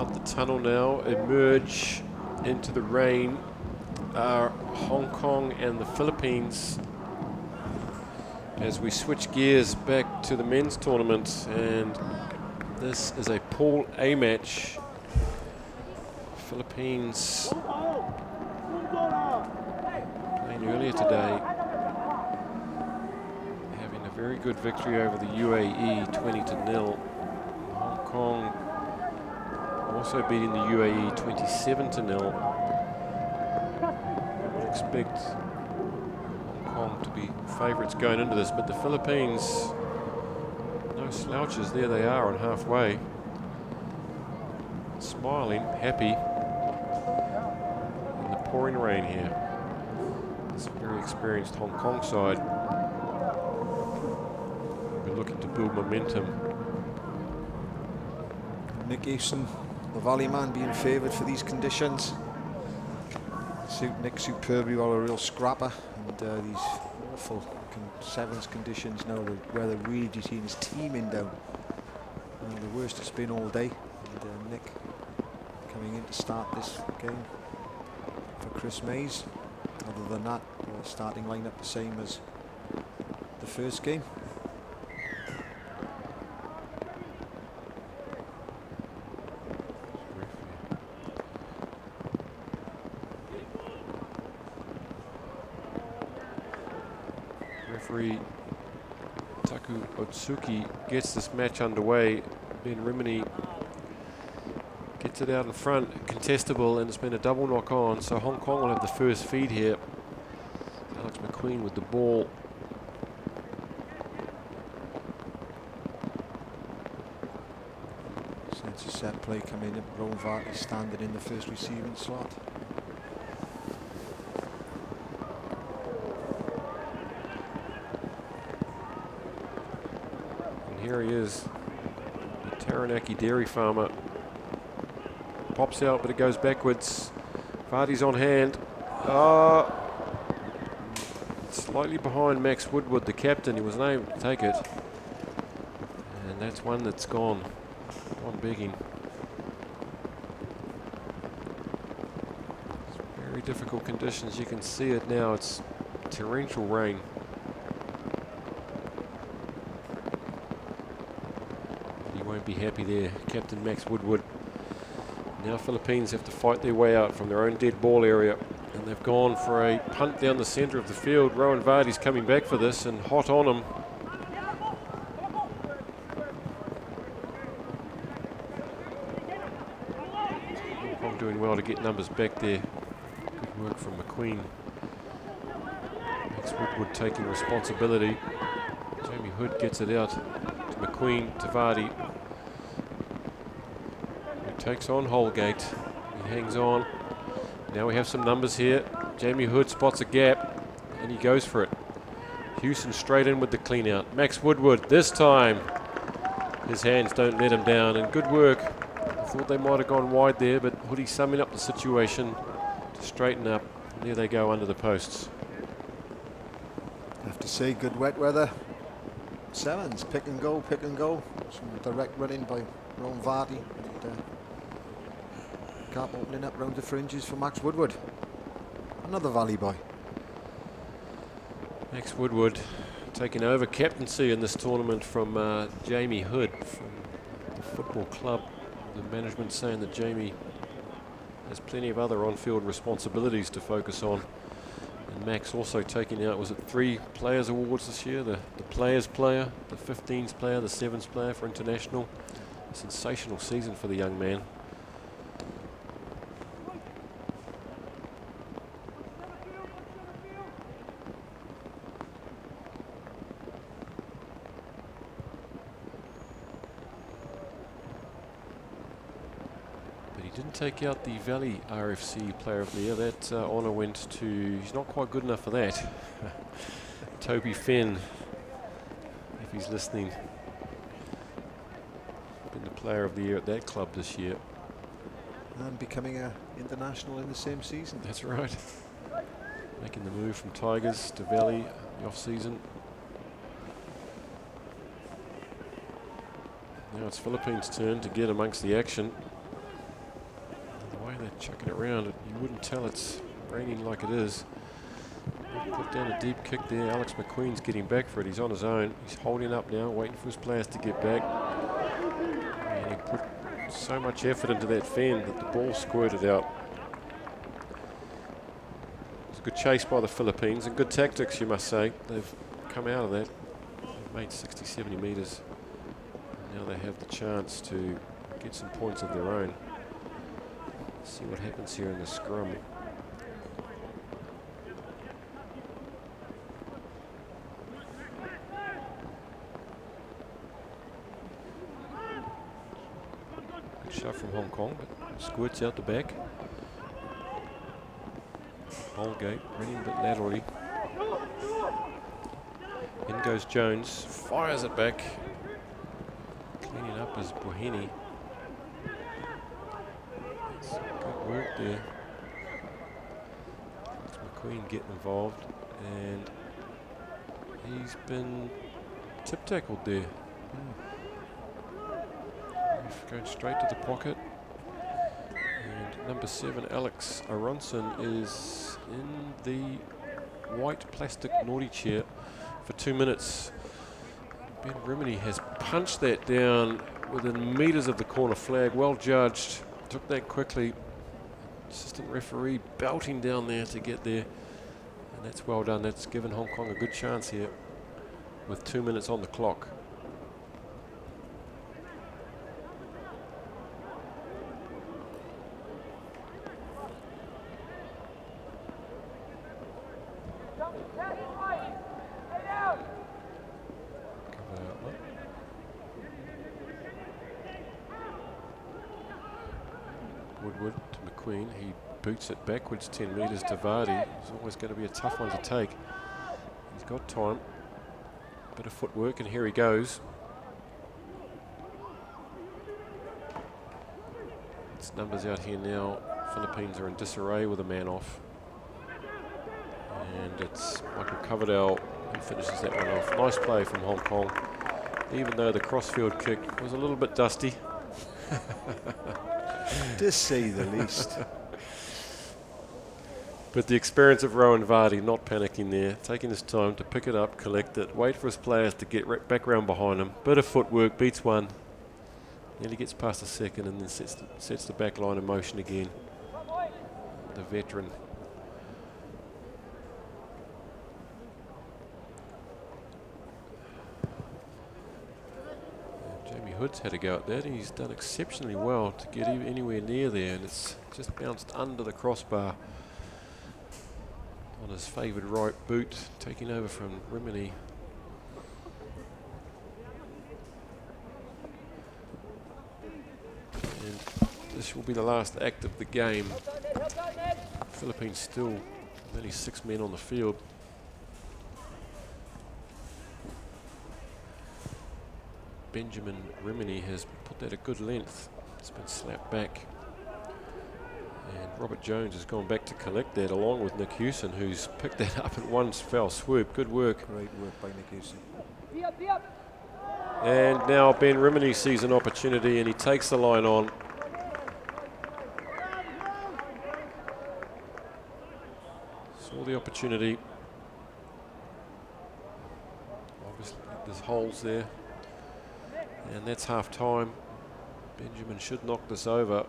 out the tunnel now, emerge into the rain are Hong Kong and the Philippines as we switch gears back to the men's tournament, and this is a Pool A match. Philippines playing earlier today, having a very good victory over the UAE 20-0. Hong Kong also beating the UAE 27-0. I would expect Hong Kong to be favourites going into this, but the Philippines, no slouches. There they are on halfway, smiling, happy in the pouring rain here. It's a very experienced Hong Kong side. We're looking to build momentum. Nick Easton, the Valley man, being favoured for these conditions. Suit Nick superbly well, a real scrapper, and these awful sevens conditions now, the weather really just seeing his teaming down. And the worst it's been all day. And Nick coming in to start this game for Chris Mays. Other than that, starting lineup the same as the first game. Referee Taku Otsuki gets this match underway. Ben Rimini gets it out in front, contestable, and it's been a double knock on, so Hong Kong will have the first feed here. Alex McQueen with the ball. Sense of set play coming in, Rowan Varty standing in the first receiving slot. Here he is, the Taranaki dairy farmer. Pops out, but it goes backwards. Vardy's on hand. Slightly behind Max Woodward, the captain. He was unable to take it. And that's one that's gone begging. It's very difficult conditions. You can see it now. It's torrential rain. Won't be happy there, Captain Max Woodward. Now Philippines have to fight their way out from their own dead ball area, and they've gone for a punt down the centre of the field. Rowan Vardy's coming back for this and hot on him. Hong Kong doing well to get numbers back there. Good work from McQueen. Max Woodward taking responsibility. Jamie Hood gets it out to McQueen, to Vardy. Takes on Holgate. He hangs on. Now we have some numbers here. Jamie Hood spots a gap and he goes for it. Hewson straight in with the clean out. Max Woodward this time. His hands don't let him down, and good work. I thought they might have gone wide there, but Hoodie summing up the situation to straighten up. And there they go under the posts. I have to say, good wet weather. Sevens, pick and go, pick and go. Some direct running by Rowan Vardy. Gap opening up round the fringes for Max Woodward. Another Valley boy. Max Woodward taking over captaincy in this tournament from Jamie Hood from the football club. The management saying that Jamie has plenty of other on-field responsibilities to focus on. And Max also taking out, was it 3 Players Awards this year? The Players Player, the 15s Player, the 7s Player for International. A sensational season for the young man. Didn't take out the Valley RFC Player of the Year. That honour went to, he's not quite good enough for that. Toby Finn, if he's listening. Been the Player of the Year at that club this year. And becoming an international in the same season. That's right. Making the move from Tigers to Valley the off-season. Now it's Philippines' turn to get amongst the action. chucking it around. You wouldn't tell it's raining like it is. Put down a deep kick there. Alex McQueen's getting back for it. He's on his own. He's holding up now, waiting for his players to get back. And he put so much effort into that fend that the ball squirted out. It's a good chase by the Philippines and good tactics, you must say. They've come out of that. They've made 60, 70 metres. Now they have the chance to get some points of their own. Let's see what happens here in the scrum. Shot from Hong Kong, but squirts out the back. Holgate running a bit laterally. In goes Jones, fires it back. Cleaning up is Boheni. It's good work there. Let's McQueen get involved, and he's been tip-tackled there. Going straight to the pocket. And number 7, Alex Aronson, is in the white plastic naughty chair for 2 minutes. Ben Rimini has punched that down within metres of the corner flag. Well judged. Took that quickly. Assistant referee belting down there to get there. And that's well done. That's given Hong Kong a good chance here with 2 minutes on the clock. Woodward to McQueen. He boots it backwards 10 metres to Vardy. It's always going to be a tough one to take. He's got time. Bit of footwork, and here he goes. It's numbers out here now. Philippines are in disarray with a man off. And it's Michael Coverdale who finishes that one off. Nice play from Hong Kong, even though the crossfield kick was a little bit dusty. To say the least. But the experience of Rowan Vardy, not panicking there, taking his time to pick it up, collect it, wait for his players to get back round behind him. Bit of footwork, beats one. Nearly gets past the second and then sets the back line in motion again. The veteran. Hood's had a go at that. He's done exceptionally well to get anywhere near there, and it's just bounced under the crossbar on his favoured right boot, taking over from Rimini. And this will be the last act of the game. Philippines still with only 6 men on the field. Benjamin Rimini has put that a good length. It's been slapped back. And Robert Jones has gone back to collect that along with Nick Hewson, who's picked that up in one fell swoop. Good work. Great work by Nick Hewson. And now Ben Rimini sees an opportunity and he takes the line on. Saw the opportunity. Obviously there's holes there. And that's half time. Benjamin should knock this over,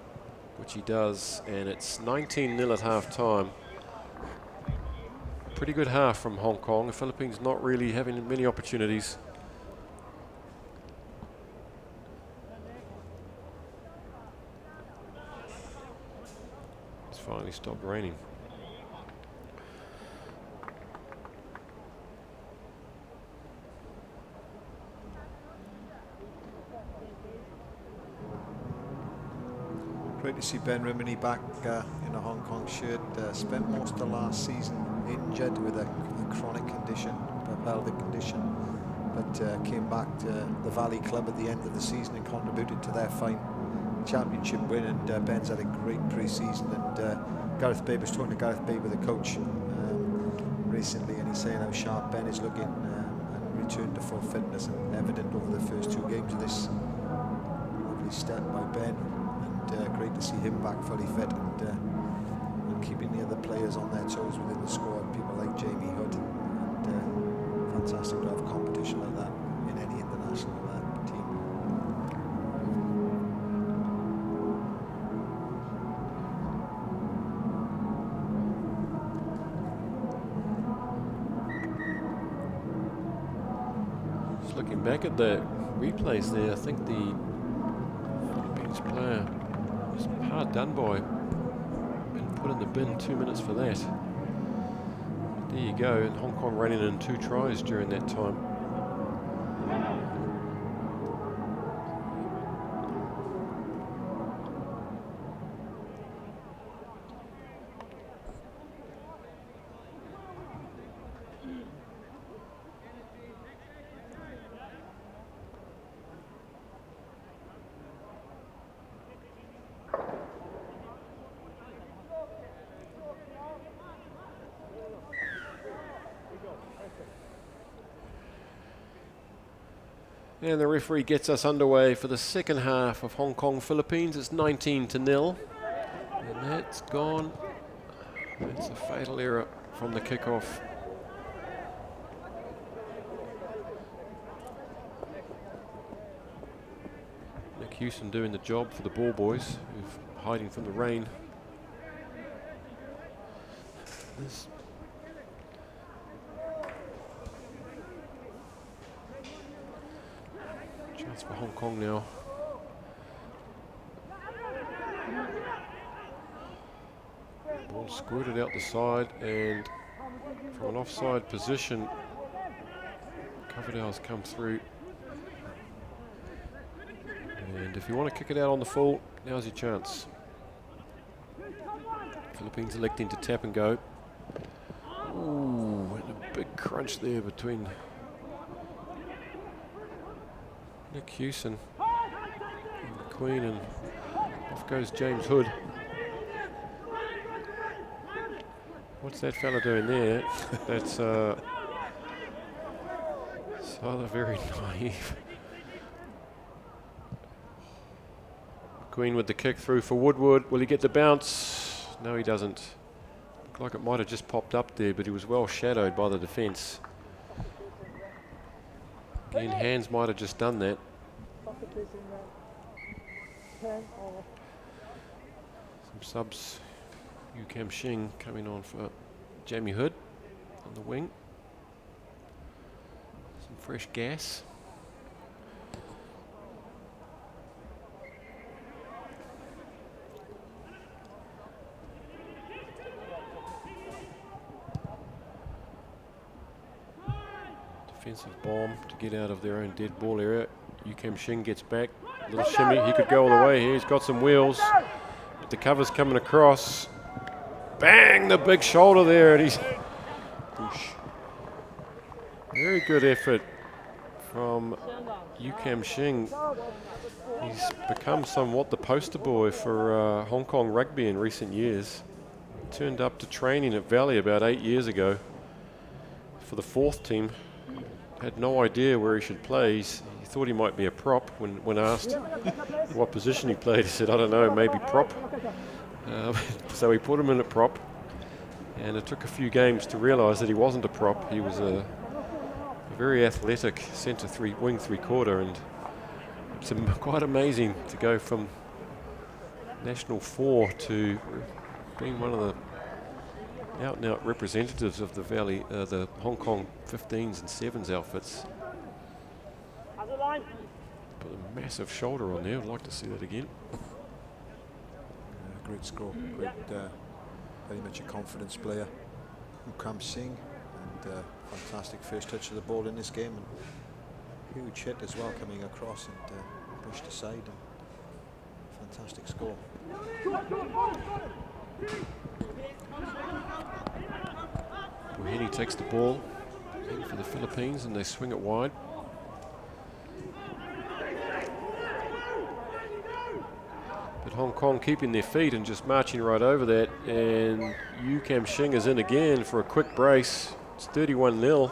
which he does, and it's 19-0 at half time. Pretty good half from Hong Kong. The Philippines not really having many opportunities. It's finally stopped raining. Great to see Ben Rimini back in a Hong Kong shirt. Spent most of last season injured with a chronic condition, a pelvic condition, but came back to the Valley Club at the end of the season and contributed to their fine championship win. And Ben's had a great pre-season. And Gareth Babe was talking to Gareth Babe, the coach, recently, and he's saying how sharp Ben is looking and returned to full fitness, and evident over the first 2 games of this. Lovely step by Ben. great to see him back fully fit and keeping the other players on their toes within the squad. People like Jamie Hood, and fantastic to have competition like that in any international team. Just looking back at the replays there, I think the Philippines player was hard done by and put in the bin 2 minutes for that. There you go, and Hong Kong running in 2 tries during that time. And the referee gets us underway for the second half of Hong Kong Philippines. It's 19-0. And that's gone. That's a fatal error from the kickoff. Nick Hewson doing the job for the ball boys, who's hiding from the rain. This chance for Hong Kong now. Ball squirted out the side, and from an offside position, Coverdale's come through. And if you want to kick it out on the full, now's your chance. Philippines electing to tap and go. Ooh, and a big crunch there between Nick Hewson and McQueen, and off goes James Hood. What's that fella doing there? That's either very naive. McQueen with the kick through for Woodward. Will he get the bounce? No, he doesn't. Looked like it might have just popped up there, but he was well shadowed by the defence. Again, hands might have just done that. Some subs. Yu Kam Shing coming on for Jamie Hood on the wing. Some fresh gas. Defensive bomb to get out of their own dead ball area. Yu Kam Shing gets back. A little shimmy. He could go all the way here. He's got some wheels. But the cover's coming across. Bang! The big shoulder there. And he's very good effort from Yu Kam Shing. He's become somewhat the poster boy for Hong Kong rugby in recent years. Turned up to training at Valley about 8 years ago for the 4th team. Had no idea where he should play. He thought he might be a prop when asked what position he played. He said, I don't know, maybe prop. So we put him in at prop, and it took a few games to realise that he wasn't a prop. He was a very athletic centre wing 3/4, and it's quite amazing to go from National 4 to being one of the out-and-out representatives of the Valley, the Hong Kong 15s and 7s outfits. Put a massive shoulder on there. I'd like to see that again. Great score. Great, very much a confidence player. Yu Kam Shing, and fantastic first touch of the ball in this game, and huge hit as well coming across and pushed aside. And fantastic score. Henny takes the ball in for the Philippines, and they swing it wide. But Hong Kong keeping their feet and just marching right over that, and Yu Kam Shing is in again for a quick brace. It's 31-0.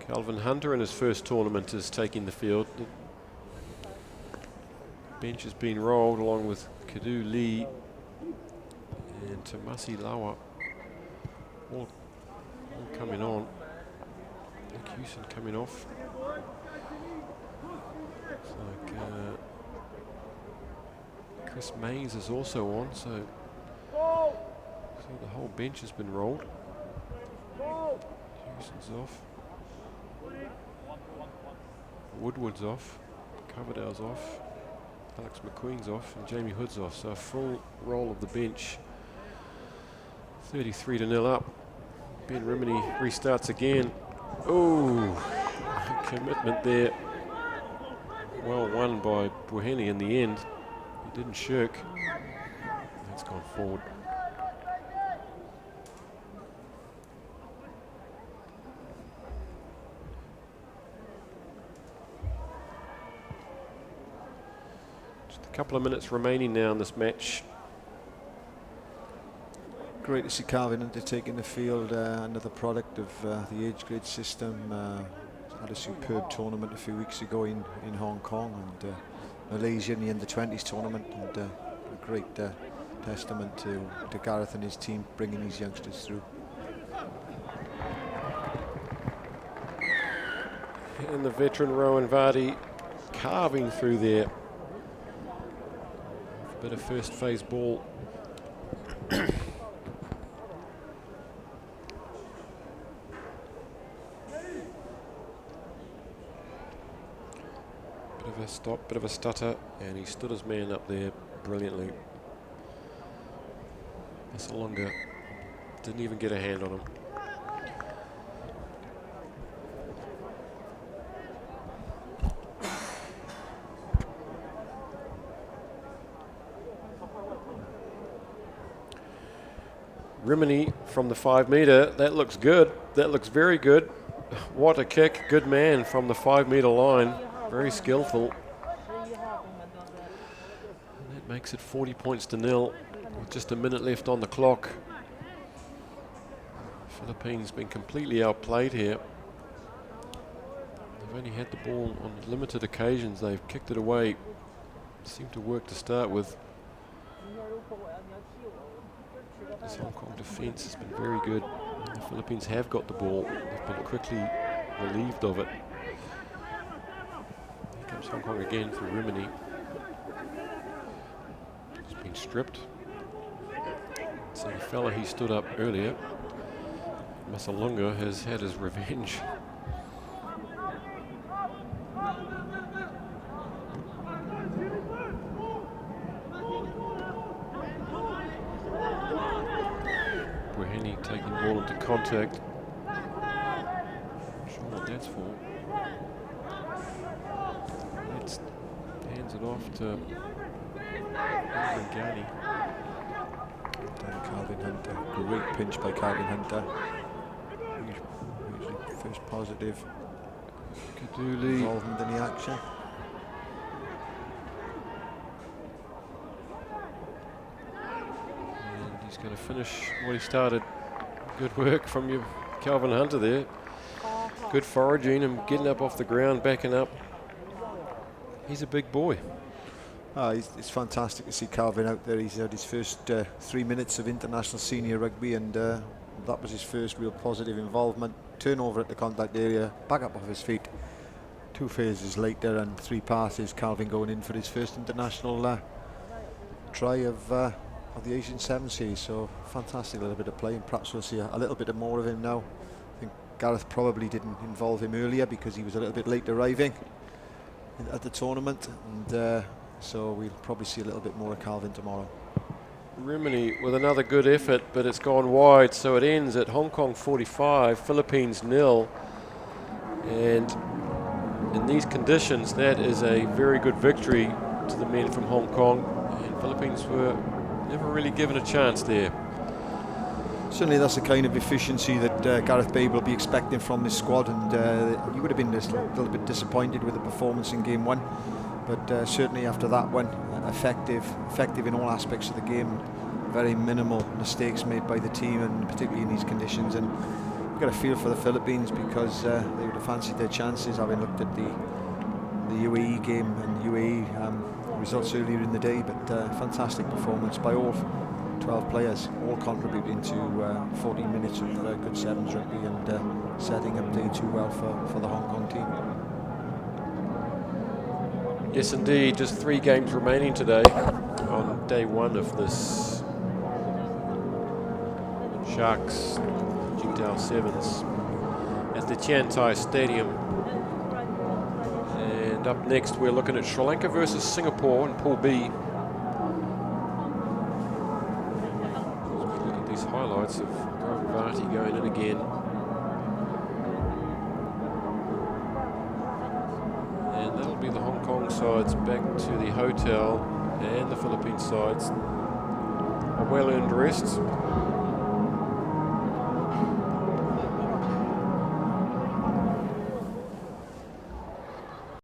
Calvin Hunter in his first tournament is taking the field. The bench has been rolled along with Kadu Lee and Tomasi Lawa. All coming on. Nick Hewson coming off. It's like Chris Mays is also on, so the whole bench has been rolled. Hewson's off. Woodward's off. Coverdale's off. Alex McQueen's off, and Jamie Hood's off. So a full roll of the bench. 33-0 up. Ben Rimini restarts again. Oh, commitment there. Well won by Buheni in the end. He didn't shirk. That's gone forward. Just a couple of minutes remaining now in this match. Great to see Calvin Hunter taking the field, another product of the age grade system. Had a superb tournament a few weeks ago in Hong Kong, and Malaysia in the under-20s tournament, and a great testament to Gareth and his team bringing these youngsters through. And the veteran Rowan Vardy carving through there. A bit of first phase ball. Stop, bit of a stutter, and he stood his man up there brilliantly. Massalonga didn't even get a hand on him. Rimini from the 5 metre, that looks good, that looks very good. What a kick, good man from the 5 metre line. Very skillful. And that makes it 40 points to 0 with just a minute left on the clock. Philippines been completely outplayed here. They've only had the ball on limited occasions. They've kicked it away. Seemed to work to start with. This Hong Kong defence has been very good. The Philippines have got the ball. They've been quickly relieved of it. Comes Hong Kong again for Rimini. He's been stripped. So the fella he stood up earlier, Massalonga, has had his revenge. Buheni taking the ball into contact. Not sure what that's for. Hands it off to Gani. Calvin Hunter, great pinch by Calvin Hunter. Usually first positive involvement in the action. And he's going to finish what he started. Good work from you, Calvin Hunter there. Good foraging and getting up off the ground, backing up. He's a big boy. It's fantastic to see Calvin out there. He's had his first 3 minutes of international senior rugby, and that was his first real positive involvement. Turnover at the contact area, back up off his feet. 2 phases later and 3 passes. Calvin going in for his first international try of the Asian 7 Series. So fantastic little bit of play, and perhaps we'll see a little bit more of him now. I think Gareth probably didn't involve him earlier because he was a little bit late arriving at the tournament, and so we'll probably see a little bit more of Calvin tomorrow. Rimini with another good effort, but it's gone wide, so it ends at Hong Kong 45, Philippines 0. And in these conditions, that is a very good victory to the men from Hong Kong, and Philippines were never really given a chance there. Certainly that's the kind of efficiency that Gareth Babe will be expecting from this squad, and he would have been a little bit disappointed with the performance in game 1, but certainly after that one, effective in all aspects of the game. Very minimal mistakes made by the team, and particularly in these conditions, and got a feel for the Philippines because they would have fancied their chances, having looked at the UAE game and UAE results earlier in the day. But fantastic performance by all 12 players, all contributing to 14 minutes of good sevens rugby and setting up day 2 well for the Hong Kong team. Yes, indeed. Just 3 games remaining today on day 1 of this Sharks Qingdao Sevens at the Tian Tai Stadium. And up next, we're looking at Sri Lanka versus Singapore in Pool B. Look at these highlights of Vati going in again. And that'll be the Hong Kong sides back to the hotel, and the Philippine sides a well-earned rest.